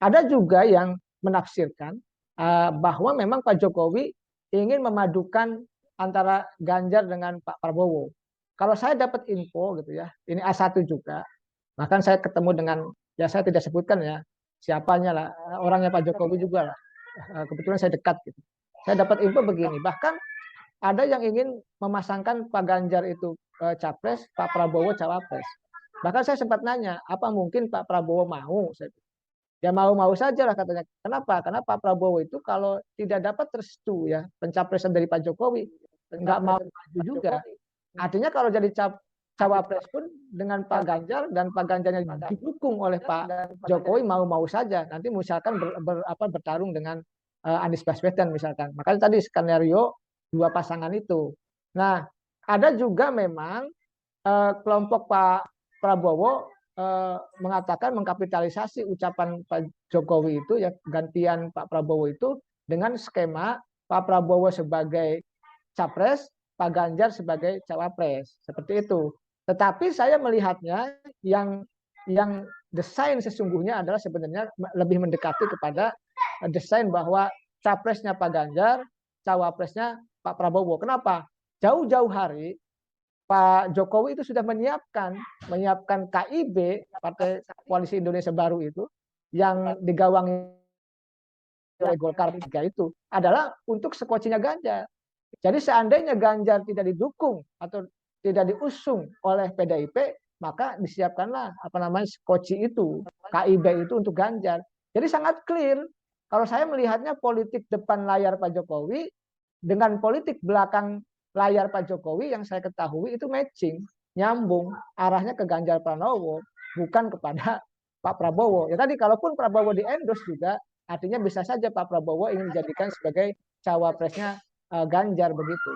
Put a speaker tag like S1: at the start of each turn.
S1: Ada juga yang menafsirkan bahwa memang Pak Jokowi ingin memadukan antara Ganjar dengan Pak Prabowo. Kalau saya dapat info gitu ya, ini A1 juga, bahkan saya ketemu dengan, ya saya tidak sebutkan ya siapanya lah, orangnya Pak Jokowi juga lah. Kebetulan saya dekat gitu. Saya dapat info begini, bahkan ada yang ingin memasangkan Pak Ganjar itu capres, Pak Prabowo cawapres. Bahkan saya sempat nanya, apa mungkin Pak Prabowo mau? Ya mau-mau saja lah katanya. Kenapa? Karena Pak Prabowo itu kalau tidak dapat restu ya pencapresan dari Pak Jokowi, nggak mau maju juga. Artinya kalau jadi cawapres pun dengan Pak Ganjar dan Pak Ganjarnya didukung oleh Pak Jokowi mau-mau saja. Nanti misalkan bertarung dengan Anies Baswedan misalkan. Makanya tadi skenario dua pasangan itu. Nah, ada juga memang kelompok Pak Prabowo mengatakan mengkapitalisasi ucapan Pak Jokowi itu ya gantian Pak Prabowo itu dengan skema Pak Prabowo sebagai capres, Pak Ganjar sebagai cawapres, seperti itu. Tetapi saya melihatnya yang desain sesungguhnya adalah sebenarnya lebih mendekati kepada desain bahwa capresnya Pak Ganjar, cawapresnya Pak Prabowo. Kenapa? Jauh-jauh hari Pak Jokowi itu sudah menyiapkan KIB Partai Koalisi Indonesia Baru itu yang digawangi oleh Golkar 3 itu adalah untuk sekocinya Ganjar. Jadi seandainya Ganjar tidak didukung atau tidak diusung oleh PDIP, maka disiapkanlah apa namanya skoci itu, KIB itu untuk Ganjar. Jadi sangat clear. Kalau saya melihatnya politik depan layar Pak Jokowi dengan politik belakang layar Pak Jokowi yang saya ketahui itu matching, nyambung, arahnya ke Ganjar Pranowo, bukan kepada Pak Prabowo. Ya tadi kalaupun Prabowo di-endorse juga, artinya bisa saja Pak Prabowo ingin dijadikan sebagai cawapresnya Ganjar begitu.